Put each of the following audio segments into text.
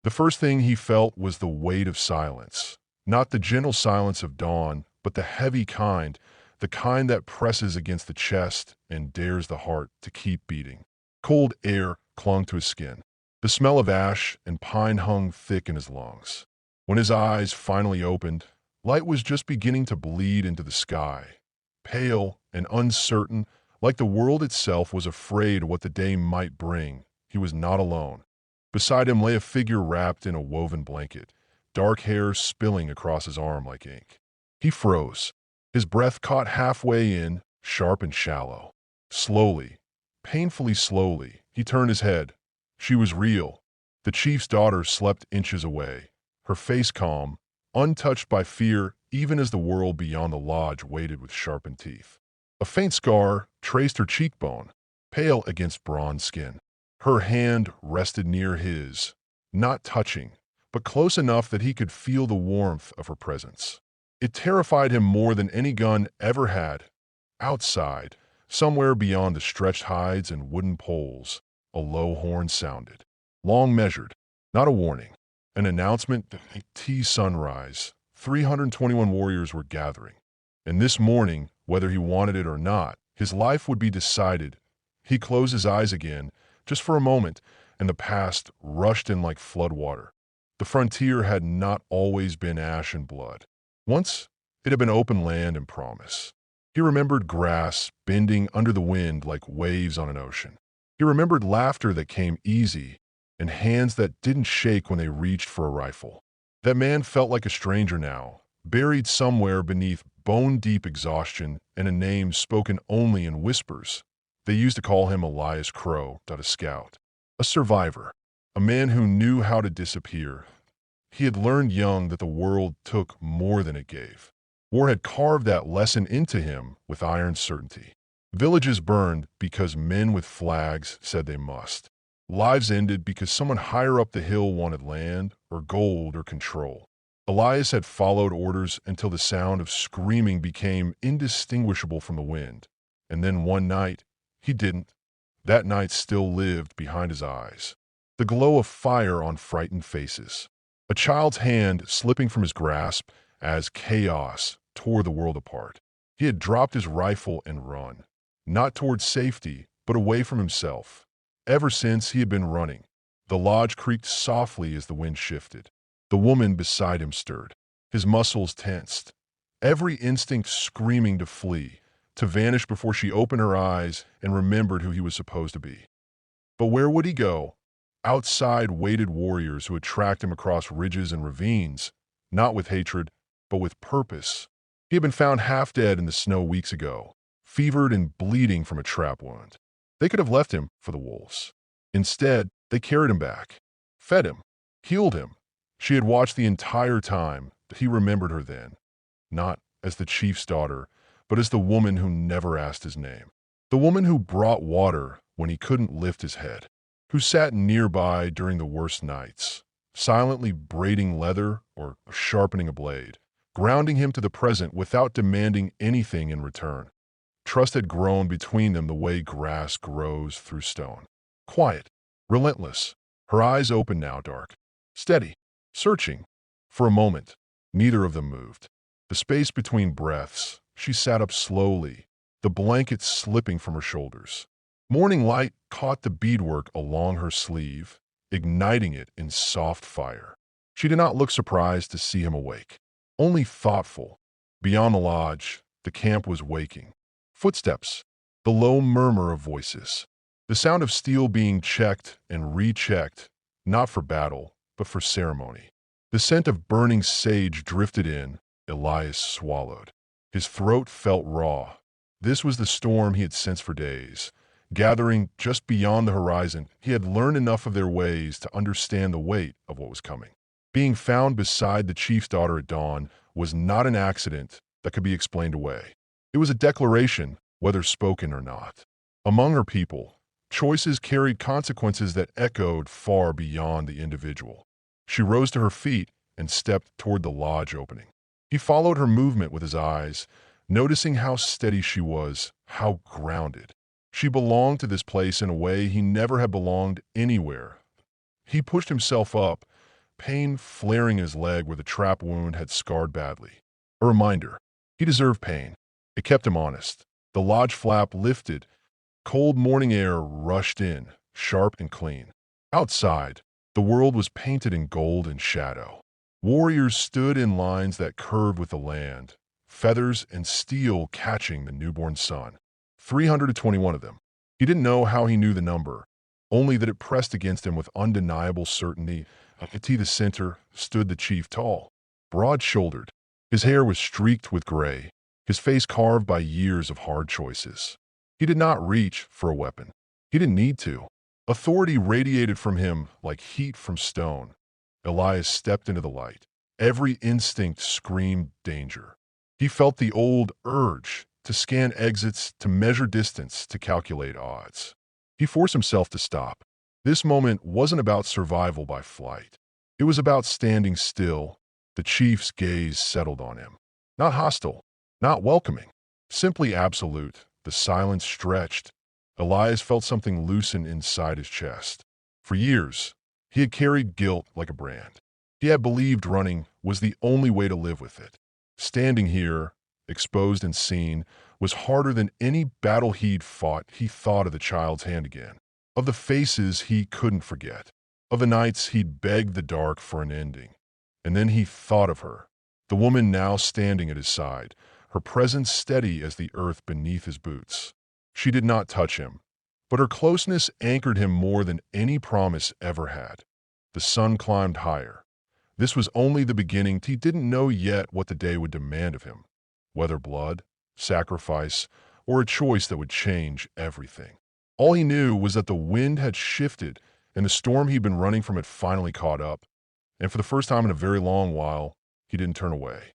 The first thing he felt was the weight of silence. Not the gentle silence of dawn, but the heavy kind, the kind that presses against the chest and dares the heart to keep beating. Cold air clung to his skin. The smell of ash and pine hung thick in his lungs. When his eyes finally opened, light was just beginning to bleed into the sky. Pale and uncertain, like the world itself was afraid of what the day might bring, he was not alone. Beside him lay a figure wrapped in a woven blanket, dark hair spilling across his arm like ink. He froze. His breath caught halfway in, sharp and shallow. Slowly, painfully slowly, he turned his head. She was real. The chief's daughter slept inches away, her face calm, untouched by fear even as the world beyond the lodge waited with sharpened teeth. A faint scar traced her cheekbone, pale against bronze skin. Her hand rested near his, not touching, but close enough that he could feel the warmth of her presence. It terrified him more than any gun ever had. Outside, somewhere beyond the stretched hides and wooden poles, a low horn sounded. Long measured, not a warning. An announcement that at sunrise, 321 warriors were gathering. And this morning, whether he wanted it or not, his life would be decided. He closed his eyes again, just for a moment, and the past rushed in like floodwater. The frontier had not always been ash and blood. Once, it had been open land and promise. He remembered grass bending under the wind like waves on an ocean. He remembered laughter that came easy and hands that didn't shake when they reached for a rifle. That man felt like a stranger now, buried somewhere beneath bone-deep exhaustion and a name spoken only in whispers. They used to call him Elias Crow, a scout, a survivor, a man who knew how to disappear. He had learned young that the world took more than it gave. War had carved that lesson into him with iron certainty. Villages burned because men with flags said they must. Lives ended because someone higher up the hill wanted land or gold or control. Elias had followed orders until the sound of screaming became indistinguishable from the wind. And then one night, he didn't. That night still lived behind his eyes. The glow of fire on frightened faces. A child's hand slipping from his grasp as chaos tore the world apart. He had dropped his rifle and run, not towards safety, but away from himself. Ever since, he had been running. The lodge creaked softly as the wind shifted. The woman beside him stirred. His muscles tensed, every instinct screaming to flee, to vanish before she opened her eyes and remembered who he was supposed to be. But where would he go? Outside waited warriors who had tracked him across ridges and ravines, not with hatred, but with purpose. He had been found half dead in the snow weeks ago, fevered and bleeding from a trap wound. They could have left him for the wolves. Instead, they carried him back, fed him, healed him. She had watched the entire time, but he remembered her then, not as the chief's daughter, but as the woman who never asked his name. The woman who brought water when he couldn't lift his head, who sat nearby during the worst nights, silently braiding leather or sharpening a blade, grounding him to the present without demanding anything in return. Trust had grown between them the way grass grows through stone. Quiet, relentless, her eyes open now, dark, steady, searching. For a moment, neither of them moved. The space between breaths, she sat up slowly, the blanket slipping from her shoulders. Morning light caught the beadwork along her sleeve, igniting it in soft fire. She did not look surprised to see him awake, only thoughtful. Beyond the lodge, the camp was waking. Footsteps, the low murmur of voices, the sound of steel being checked and rechecked, not for battle, but for ceremony. The scent of burning sage drifted in. Elias swallowed. His throat felt raw. This was the storm he had sensed for days. Gathering just beyond the horizon, he had learned enough of their ways to understand the weight of what was coming. Being found beside the chief's daughter at dawn was not an accident that could be explained away. It was a declaration, whether spoken or not. Among her people, choices carried consequences that echoed far beyond the individual. She rose to her feet and stepped toward the lodge opening. He followed her movement with his eyes, noticing how steady she was, how grounded. She belonged to this place in a way he never had belonged anywhere. He pushed himself up, pain flaring in his leg where the trap wound had scarred badly. A reminder. He deserved pain. It kept him honest. The lodge flap lifted. Cold morning air rushed in, sharp and clean. Outside, the world was painted in gold and shadow. Warriors stood in lines that curved with the land, feathers and steel catching the newborn sun. 321 of them. He didn't know how he knew the number, only that it pressed against him with undeniable certainty. At the center stood the chief tall, broad-shouldered. His hair was streaked with gray, his face carved by years of hard choices. He did not reach for a weapon. He didn't need to. Authority radiated from him like heat from stone. Elias stepped into the light. Every instinct screamed danger. He felt the old urge to scan exits, to measure distance, to calculate odds. He forced himself to stop. This moment wasn't about survival by flight. It was about standing still. The chief's gaze settled on him. Not hostile, not welcoming, simply absolute. The silence stretched. Elias felt something loosen inside his chest. For years, he had carried guilt like a brand. He had believed running was the only way to live with it. Standing here, exposed and seen, was harder than any battle he'd fought. He thought of the child's hand again, of the faces he couldn't forget, of the nights he'd begged the dark for an ending. And then he thought of her, the woman now standing at his side, her presence steady as the earth beneath his boots. She did not touch him, but her closeness anchored him more than any promise ever had. The sun climbed higher. This was only the beginning. He didn't know yet what the day would demand of him, whether blood, sacrifice, or a choice that would change everything. All he knew was that the wind had shifted and the storm he'd been running from had finally caught up, and for the first time in a very long while, he didn't turn away.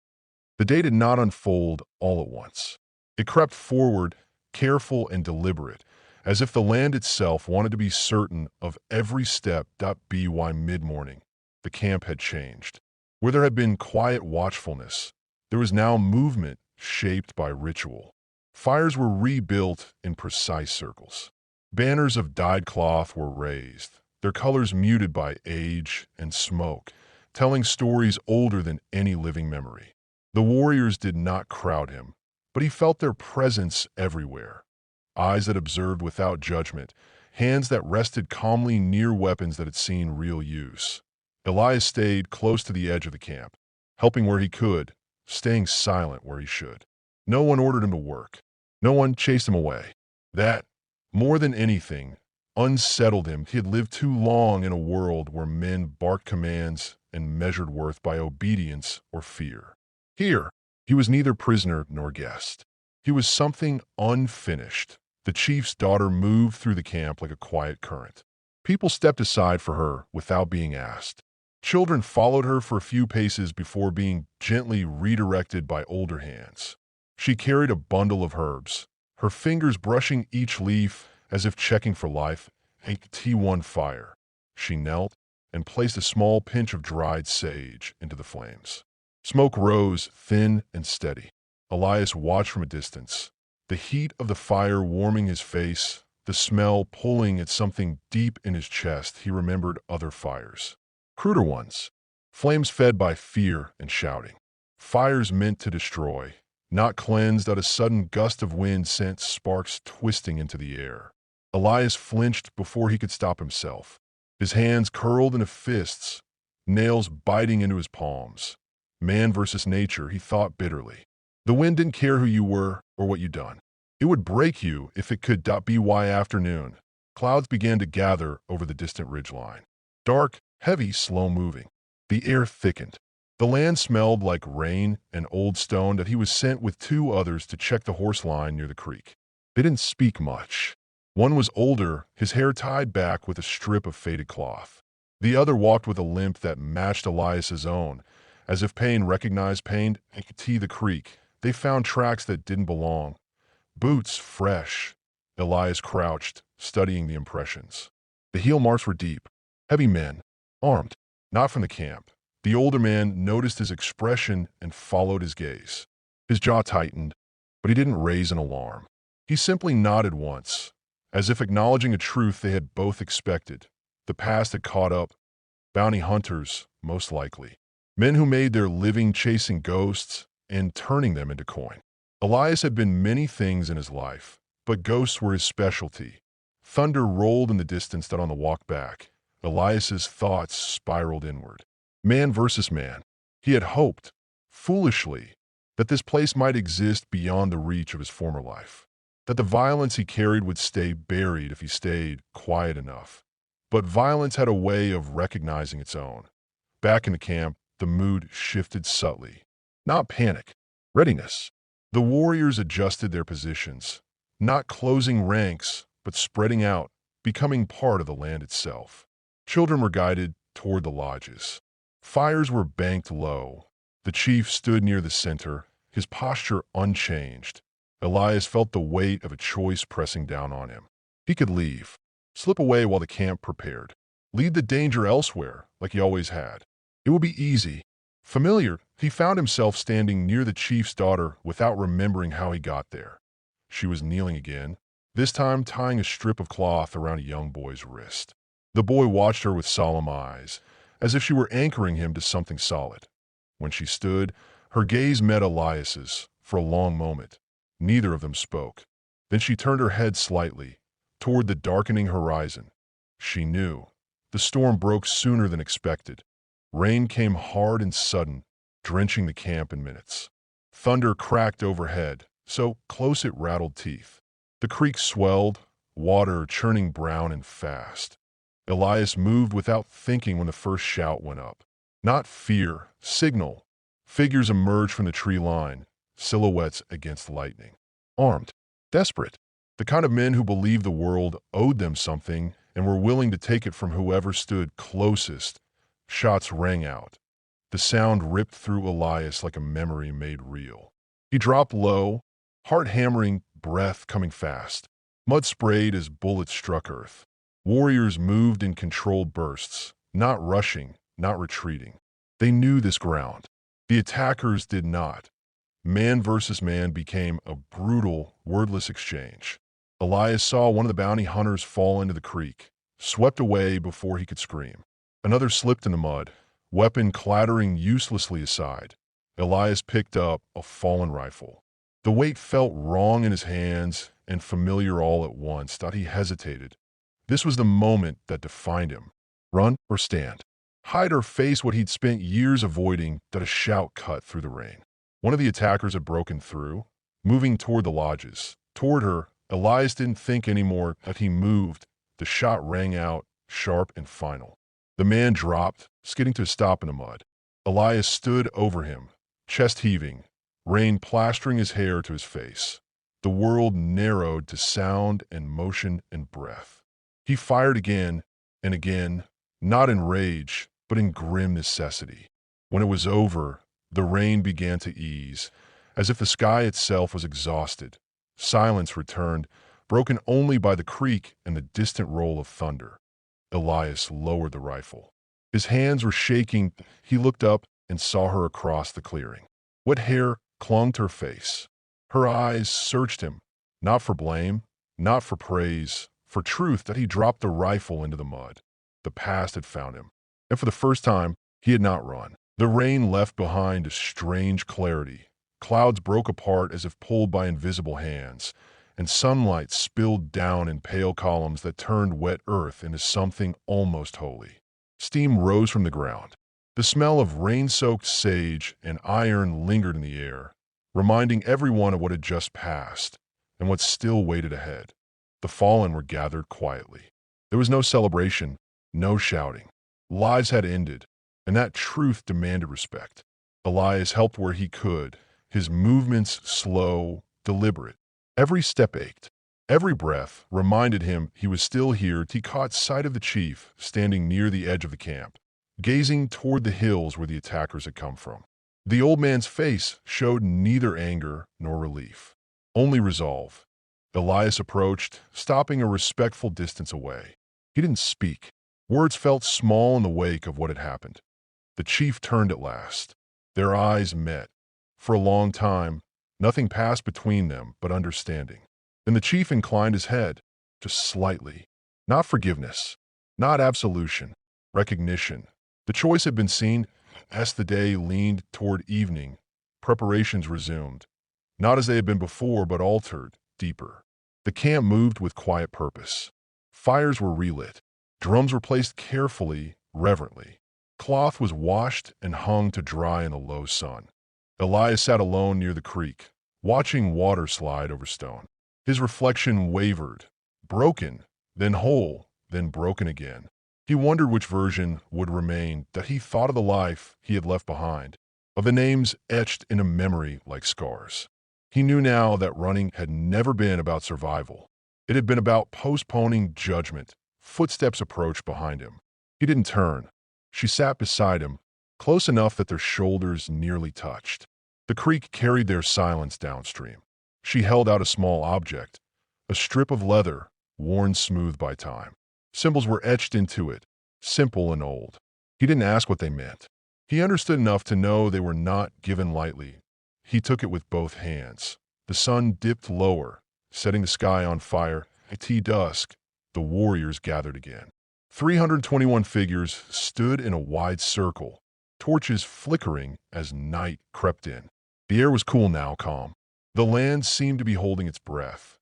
The day did not unfold all at once. It crept forward, careful and deliberate, as if the land itself wanted to be certain of every step. By mid-morning, the camp had changed. Where there had been quiet watchfulness, there was now movement shaped by ritual. Fires were rebuilt in precise circles. Banners of dyed cloth were raised, their colors muted by age and smoke, telling stories older than any living memory. The warriors did not crowd him, but he felt their presence everywhere. Eyes that observed without judgment, hands that rested calmly near weapons that had seen real use. Elias stayed close to the edge of the camp, helping where he could, staying silent where he should. No one ordered him to work. No one chased him away. That, more than anything, unsettled him. He had lived too long in a world where men barked commands and measured worth by obedience or fear. Here, he was neither prisoner nor guest. He was something unfinished. The chief's daughter moved through the camp like a quiet current. People stepped aside for her without being asked. Children followed her for a few paces before being gently redirected by older hands. She carried a bundle of herbs, her fingers brushing each leaf as if checking for life. A T1 fire. She knelt and placed a small pinch of dried sage into the flames. Smoke rose, thin and steady. Elias watched from a distance, the heat of the fire warming his face, the smell pulling at something deep in his chest. He remembered other fires. Cruder ones. Flames fed by fear and shouting. Fires meant to destroy, not cleansed. At a sudden gust of wind sent sparks twisting into the air. Elias flinched before he could stop himself. His hands curled into fists, nails biting into his palms. Man versus nature, he thought bitterly. The wind didn't care who you were or what you'd done. It would break you if it could. By afternoon, clouds began to gather over the distant ridgeline. Dark, heavy, slow-moving. The air thickened. The land smelled like rain and old stone. That he was sent with two others to check the horse line near the creek. They didn't speak much. One was older, his hair tied back with a strip of faded cloth. The other walked with a limp that matched Elias's own, as if pain recognized pain. The creek. They found tracks that didn't belong. Boots fresh. Elias crouched, studying the impressions. The heel marks were deep. Heavy men, armed, not from the camp. The older man noticed his expression and followed his gaze. His jaw tightened, but he didn't raise an alarm. He simply nodded once, as if acknowledging a truth they had both expected. The past had caught up. Bounty hunters, most likely. Men who made their living chasing ghosts and turning them into coin. Elias had been many things in his life, but ghosts were his specialty. Thunder rolled in the distance that on the walk back, Elias's thoughts spiraled inward. Man versus man. He had hoped, foolishly, that this place might exist beyond the reach of his former life, that the violence he carried would stay buried if he stayed quiet enough. But violence had a way of recognizing its own. Back in the camp, the mood shifted subtly. Not panic, readiness. The warriors adjusted their positions, not closing ranks, but spreading out, becoming part of the land itself. Children were guided toward the lodges. Fires were banked low. The chief stood near the center, his posture unchanged. Elias felt the weight of a choice pressing down on him. He could leave, slip away while the camp prepared, lead the danger elsewhere like he always had. It would be easy, familiar. He found himself standing near the chief's daughter without remembering how he got there. She was kneeling again, this time tying a strip of cloth around a young boy's wrist. The boy watched her with solemn eyes, as if she were anchoring him to something solid. When she stood, her gaze met Elias's for a long moment. Neither of them spoke. Then she turned her head slightly, toward the darkening horizon. She knew. The storm broke sooner than expected. Rain came hard and sudden, drenching the camp in minutes. Thunder cracked overhead, so close it rattled teeth. The creek swelled, water churning brown and fast. Elias moved without thinking when the first shout went up. Not fear, signal. Figures emerged from the tree line, silhouettes against lightning. Armed, desperate. The kind of men who believed the world owed them something and were willing to take it from whoever stood closest. Shots rang out. The sound ripped through Elias like a memory made real. He dropped low, heart hammering, breath coming fast. Mud sprayed as bullets struck earth. Warriors moved in controlled bursts, not rushing, not retreating. They knew this ground. The attackers did not. Man versus man became a brutal, wordless exchange. Elias saw one of the bounty hunters fall into the creek, swept away before he could scream. Another slipped in the mud, weapon clattering uselessly aside. Elias picked up a fallen rifle. The weight felt wrong in his hands and familiar all at once, that he hesitated. This was the moment that defined him. Run or stand? Hide or face what he'd spent years avoiding, that a shout cut through the rain. One of the attackers had broken through, moving toward the lodges. Toward her, Elias didn't think anymore that he moved. The shot rang out, sharp and final. The man dropped, skidding to a stop in the mud. Elias stood over him, chest heaving, rain plastering his hair to his face. The world narrowed to sound and motion and breath. He fired again and again, not in rage, but in grim necessity. When it was over, the rain began to ease, as if the sky itself was exhausted. Silence returned, broken only by the creek and the distant roll of thunder. Elias lowered the rifle. His hands were shaking. He looked up and saw her across the clearing. Wet hair clung to her face. Her eyes searched him, not for blame, not for praise, for truth. That he dropped the rifle into the mud. The past had found him, and for the first time, he had not run. The rain left behind a strange clarity. Clouds broke apart as if pulled by invisible hands, and sunlight spilled down in pale columns that turned wet earth into something almost holy. Steam rose from the ground. The smell of rain-soaked sage and iron lingered in the air, reminding everyone of what had just passed and what still waited ahead. The fallen were gathered quietly. There was no celebration, no shouting. Lives had ended, and that truth demanded respect. Elias helped where he could, his movements slow, deliberate. Every step ached. Every breath reminded him he was still here. He caught sight of the chief standing near the edge of the camp, gazing toward the hills where the attackers had come from. The old man's face showed neither anger nor relief, only resolve. Elias approached, stopping a respectful distance away. He didn't speak. Words felt small in the wake of what had happened. The chief turned at last. Their eyes met. For a long time, nothing passed between them but understanding. Then the chief inclined his head, just slightly. Not forgiveness, not absolution, recognition. The choice had been seen as the day leaned toward evening. Preparations resumed, not as they had been before, but altered, deeper. The camp moved with quiet purpose. Fires were relit. Drums were placed carefully, reverently. Cloth was washed and hung to dry in the low sun. Elias sat alone near the creek, watching water slide over stone. His reflection wavered, broken, then whole, then broken again. He wondered which version would remain, that he thought of the life he had left behind, of the names etched into memory like scars. He knew now that running had never been about survival. It had been about postponing judgment. Footsteps approached behind him. He didn't turn. She sat beside him, close enough that their shoulders nearly touched. The creek carried their silence downstream. She held out a small object, a strip of leather, worn smooth by time. Symbols were etched into it, simple and old. He didn't ask what they meant. He understood enough to know they were not given lightly. He took it with both hands. The sun dipped lower, setting the sky on fire. At dusk, the warriors gathered again. 321 figures stood in a wide circle, torches flickering as night crept in. The air was cool now, calm. The land seemed to be holding its breath.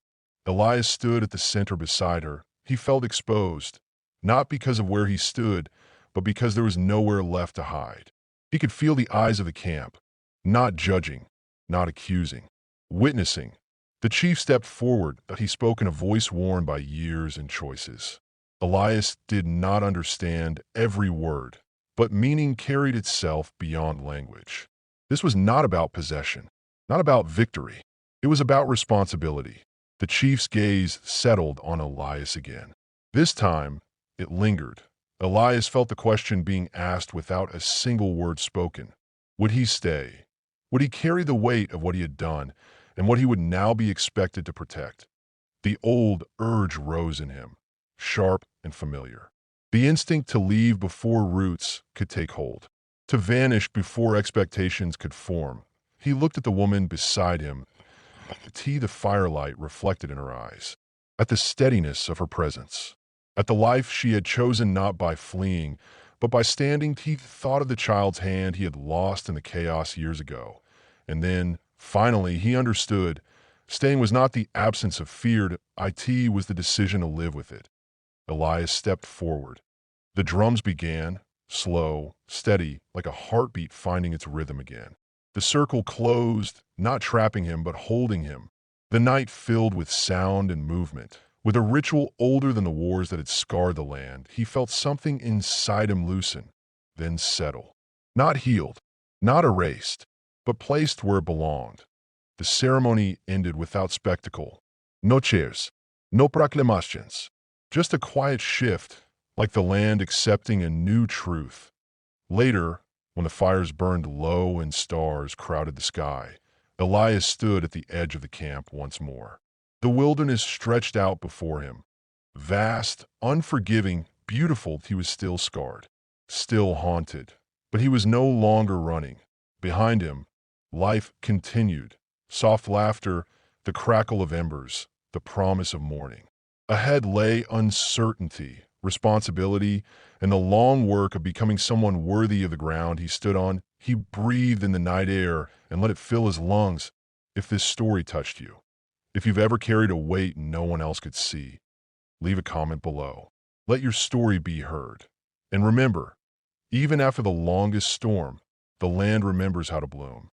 Elias stood at the center beside her. He felt exposed, not because of where he stood, but because there was nowhere left to hide. He could feel the eyes of the camp, not judging, not accusing, witnessing. The chief stepped forward, but he spoke in a voice worn by years and choices. Elias did not understand every word, but meaning carried itself beyond language. This was not about possession, not about victory. It was about responsibility. The chief's gaze settled on Elias again. This time, it lingered. Elias felt the question being asked without a single word spoken. Would he stay? Would he carry the weight of what he had done and what he would now be expected to protect? The old urge rose in him, sharp and familiar. The instinct to leave before roots could take hold, to vanish before expectations could form. He looked at the woman beside him, the firelight reflected in her eyes, at the steadiness of her presence, at the life she had chosen not by fleeing, but by standing. He thought of the child's hand he had lost in the chaos years ago. And then, finally, he understood. Staying was not the absence of fear. It was the decision to live with it. Elias stepped forward. The drums began, slow, steady, like a heartbeat finding its rhythm again. The circle closed, not trapping him, but holding him. The night filled with sound and movement. With a ritual older than the wars that had scarred the land, he felt something inside him loosen, then settle. Not healed, not erased, but placed where it belonged. The ceremony ended without spectacle. No cheers, no proclamations. Just a quiet shift, like the land accepting a new truth. Later, when the fires burned low and stars crowded the sky, Elias stood at the edge of the camp once more. The wilderness stretched out before him. Vast, unforgiving, beautiful. He was still scarred, still haunted, but he was no longer running. Behind him, life continued. Soft laughter, the crackle of embers, the promise of morning. Ahead lay uncertainty, responsibility, and the long work of becoming someone worthy of the ground he stood on. He breathed in the night air and let it fill his lungs. If this story touched you, if you've ever carried a weight no one else could see, leave a comment below. Let your story be heard. And remember, even after the longest storm, the land remembers how to bloom.